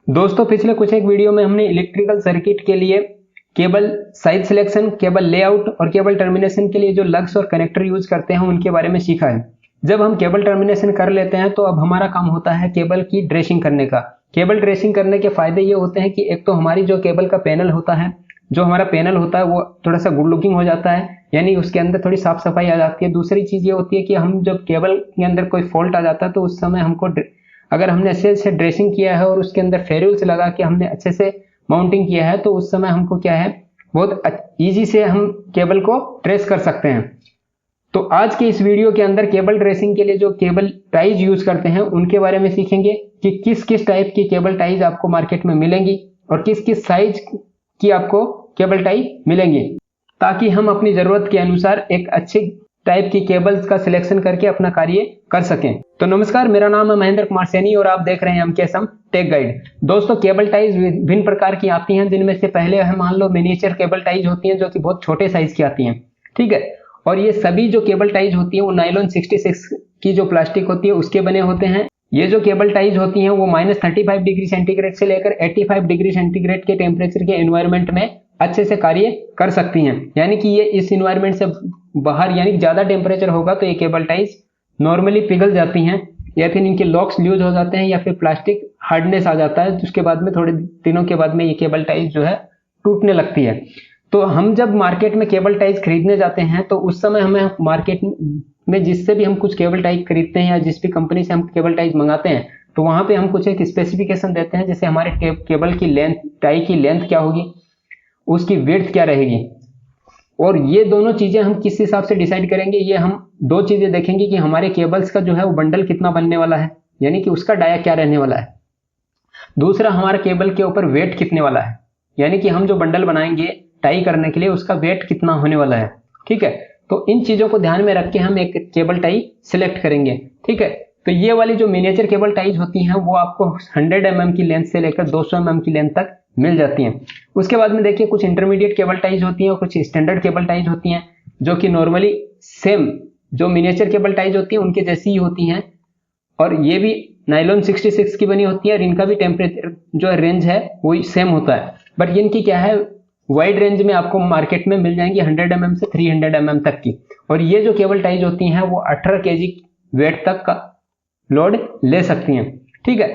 दोस्तों पिछले कुछ एक वीडियो में हमने इलेक्ट्रिकल सर्किट के लिए cable size selection, cable layout और केबल टर्मिनेशन के लिए जो लग्स और कनेक्टर यूज करते हैं उनके बारे में सीखा है। जब हम केबल टर्मिनेशन कर लेते हैं तो अब हमारा काम होता है केबल की ड्रेसिंग करने का। केबल ड्रेसिंग करने के फायदे ये होते हैं कि एक तो हमारी जो केबल का पैनल होता है, जो हमारा पैनल होता है वो थोड़ा सा गुड लुकिंग हो जाता है, यानी उसके अंदर थोड़ी साफ सफाई आ जाती है। दूसरी चीज ये होती है कि हम जब केबल के अंदर कोई फॉल्ट आ जाता है तो उस समय हमको अगर हमने अच्छे से ड्रेसिंग किया है और उसके अंदर फेरुल्स लगा के हमने अच्छे से माउंटिंग किया है तो उस समय हमको क्या है, बहुत इजी से हम केबल को ट्रेस कर सकते हैं। तो आज के इस वीडियो के अंदर केबल ट्रेसिंग के लिए जो केबल टाइज यूज करते हैं उनके बारे में सीखेंगे कि किस किस टाइप की केबल टाइज आपको मार्केट में मिलेंगी और किस किस साइज की आपको केबल टाई मिलेंगी, ताकि हम अपनी जरूरत के अनुसार एक अच्छी टाइप की केबल्स का सिलेक्शन करके अपना कार्य कर सकें। तो नमस्कार, मेरा नाम है महेंद्र कुमार सैनी और आप देख रहे हैं एमकेएसएम टेक गाइड। दोस्तों केबल टाइज विभिन्न प्रकार की आती हैं, जिनमें से पहले है मान लो मिनिएचर केबल टाइज होती हैं जो कि बहुत छोटे साइज की आती हैं, ठीक है। और ये सभी जो केबल टाइज होती है वो नायलॉन 66 की जो प्लास्टिक होती है उसके बने होते हैं। ये जो केबल टाइज होती हैं वो -35 डिग्री सेंटीग्रेड से लेकर 85 डिग्री सेंटीग्रेड के टेम्परेचर के एनवायरमेंट में अच्छे से कार्य कर सकती हैं। यानी कि ये इस एनवायरमेंट से बाहर, यानी ज्यादा टेम्परेचर होगा तो ये केबल टाइज नॉर्मली पिघल जाती हैं या फिर इनके लॉक्स लूज हो जाते हैं या फिर प्लास्टिक हार्डनेस आ जाता है, उसके बाद में थोड़े दिनों के बाद में ये केबल टाइज जो है टूटने लगती है। तो हम जब मार्केट में केबल टाइज खरीदने जाते हैं तो उस समय हमें मार्केट में जिससे भी हम कुछ केबल टाइज खरीदते हैं या जिस भी कंपनी से हम केबल टाइज मंगाते हैं तो वहां पे हम कुछ एक स्पेसिफिकेशन देते हैं, जैसे हमारे केबल की लेंथ, टाई की लेंथ क्या होगी, उसकी विड्थ क्या रहेगी। और ये दोनों चीजें हम किस हिसाब से डिसाइड करेंगे, ये हम दो चीजें देखेंगे कि हमारे केबल्स का जो है वो बंडल कितना बनने वाला है, यानी कि उसका डाया क्या रहने वाला है। दूसरा, हमारे केबल के ऊपर वेट कितने वाला है, यानी कि हम जो बंडल बनाएंगे टाई करने के लिए उसका वेट कितना होने वाला है, ठीक है। तो इन चीजों को ध्यान में रख के हम एक केबल टाई सिलेक्ट करेंगे, ठीक है। तो ये वाली जो मिनिएचर केबल टाइज होती हैं वो आपको 100 mm की लेंथ से लेकर 200 mm की लेंथ तक मिल जाती हैं। उसके बाद में देखिए कुछ इंटरमीडिएट केबल टाइज होती हैं और कुछ स्टैंडर्ड केबल टाइज होती हैं जो कि नॉर्मली सेम जो मिनिएचर केबल टाइज होती हैं उनके जैसी ही होती हैं, और ये भी नायलॉन 66 की बनी होती है और इनका भी टेम्परेचर जो रेंज है वो सेम होता है। बट इनकी क्या है, वाइड रेंज में आपको मार्केट में मिल जाएंगी 100 mm से 300 mm तक की। और ये जो केबल टाइज होती हैं वो 18 kg वेट तक का लोड ले सकती हैं, ठीक है।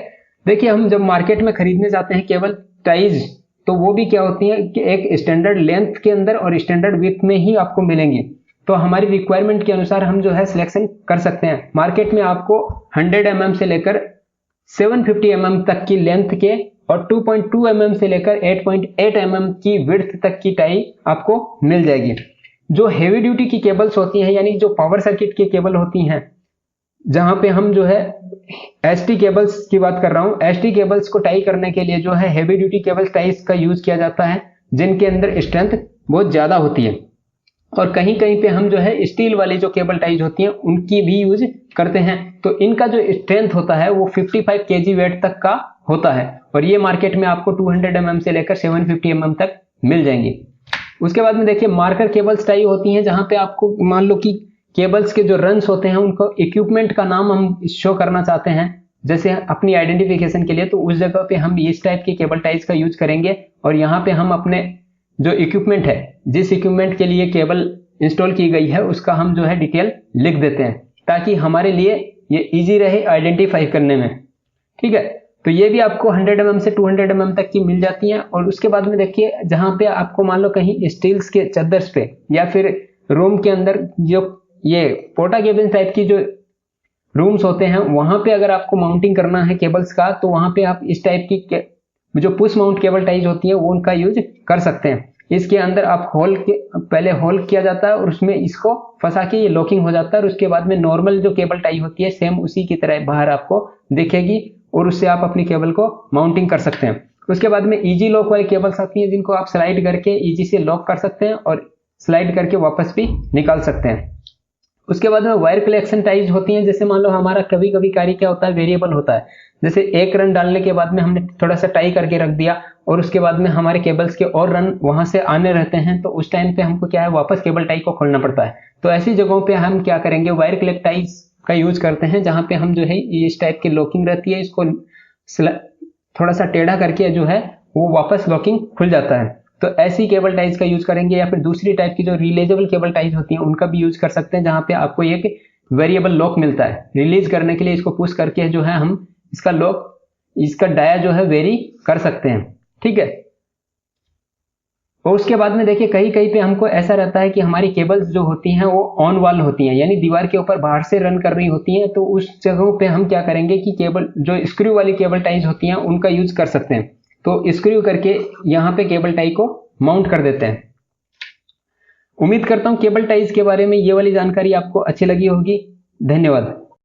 देखिए हम जब मार्केट में खरीदने जाते हैं केबल टाइज तो वो भी क्या होती है कि एक स्टैंडर्ड लेंथ के अंदर और स्टैंडर्ड विड्थ में ही आपको मिलेंगी। तो हमारी रिक्वायरमेंट के अनुसार हम जो है सिलेक्शन कर सकते हैं। मार्केट में आपको 100 mm से लेकर 750 mm तक की लेंथ के और 2.2 mm से लेकर 8.8 mm की विड्थ तक की टाई आपको मिल जाएगी। जो हेवी ड्यूटी की केबल्स होती हैं, यानी जो पावर सर्किट की केबल होती हैं, जहां पे हम जो है एसटी केबल्स की बात कर रहा हूं, एसटी केबल्स को टाई करने के लिए जो है हेवी ड्यूटी केबल टाइज का यूज किया जाता है, जिनके अंदर स्ट्रेंथ बहुत ज्यादा होती है। और कहीं कहीं पे हम जो है स्टील वाली जो केबल टाइज होती हैं उनकी भी यूज करते हैं। तो इनका जो स्ट्रेंथ होता है वो 55 kg वेट तक का होता है और ये मार्केट में आपको 200 mm से लेकर 750 mm तक मिल जाएंगे। उसके बाद में देखिए मार्कर केबल्स टाई होती हैं, जहां पे आपको मान लो कि केबल्स के जो रन्स होते हैं उनको इक्विपमेंट का नाम हम शो करना चाहते हैं, जैसे अपनी आइडेंटिफिकेशन के लिए, तो उस जगह पे हम इस टाइप की केबल टाइज का यूज करेंगे। और यहाँ पे हम अपने जो इक्विपमेंट है, जिस इक्विपमेंट के लिए केबल इंस्टॉल की गई है उसका हम जो है डिटेल लिख देते हैं, ताकि हमारे लिए ये इजी रहे आइडेंटिफाई करने में, ठीक है। तो ये भी आपको 100 mm से 200 mm तक की मिल जाती हैं। और उसके बाद में देखिए जहां पे आपको मान लो कहीं स्टील्स के चद्दर्स पे या फिर रूम के अंदर जो ये पोर्टा केबल टाइप की जो रूम्स होते हैं वहां पे अगर आपको माउंटिंग करना है केबल्स का, तो वहां पे आप इस टाइप की जो पुश माउंट केबल टाइज होती है वो उनका यूज कर सकते हैं। इसके अंदर आप पहले होल किया जाता है और उसमें इसको फंसा के ये लॉकिंग हो जाता है और उसके बाद में नॉर्मल जो केबल टाई होती है सेम उसी की तरह बाहर आपको दिखेगी और उससे आप अपनी केबल को माउंटिंग कर सकते हैं। उसके बाद में इजी लॉक वाली केबल्स आती हैं, जिनको आप स्लाइड करके इजी से लॉक कर सकते हैं और स्लाइड करके वापस भी निकाल सकते हैं। उसके बाद में वायर कलेक्शन टाइज होती हैं, जैसे मान लो हमारा कभी कभी कार्य क्या होता है, वेरिएबल होता है, जैसे एक रन डालने के बाद में हमने थोड़ा सा टाई करके रख दिया और उसके बाद में हमारे केबल्स के और रन वहां से आने रहते हैं, तो उस टाइम पे हमको क्या है वापस केबल टाई को खोलना पड़ता है। तो ऐसी जगहों पे हम क्या करेंगे, वायर कलेक्ट टाइज का यूज करते हैं, जहां पे हम जो है इस टाइप की लॉकिंग रहती है, इसको थोड़ा सा टेढ़ा करके जो है वो वापस लॉकिंग खुल जाता है। तो ऐसी केबल टाइज का यूज करेंगे, या फिर दूसरी टाइप की जो रिलीजेबल केबल टाइज होती हैं उनका भी यूज कर सकते हैं, जहां पे आपको एक वेरिएबल लॉक मिलता है। रिलीज करने के लिए इसको पुश करके जो है हम इसका लॉक, इसका डाया जो है वेरी कर सकते हैं। ठीक है। और उसके बाद में देखिए कहीं कहीं पे हमको ऐसा रहता है कि हमारी केबल्स जो होती हैं वो ऑन वाल होती हैं, यानी दीवार के ऊपर बाहर से रन कर रही होती हैं। तो उस जगहों पे हम क्या करेंगे कि केबल जो स्क्रू वाली केबल टाइज होती हैं उनका यूज कर सकते हैं। तो स्क्रू करके यहाँ पे केबल टाई को माउंट कर देते हैं। उम्मीद करता हूं केबल टाइज के बारे में ये वाली जानकारी आपको अच्छी लगी होगी। धन्यवाद।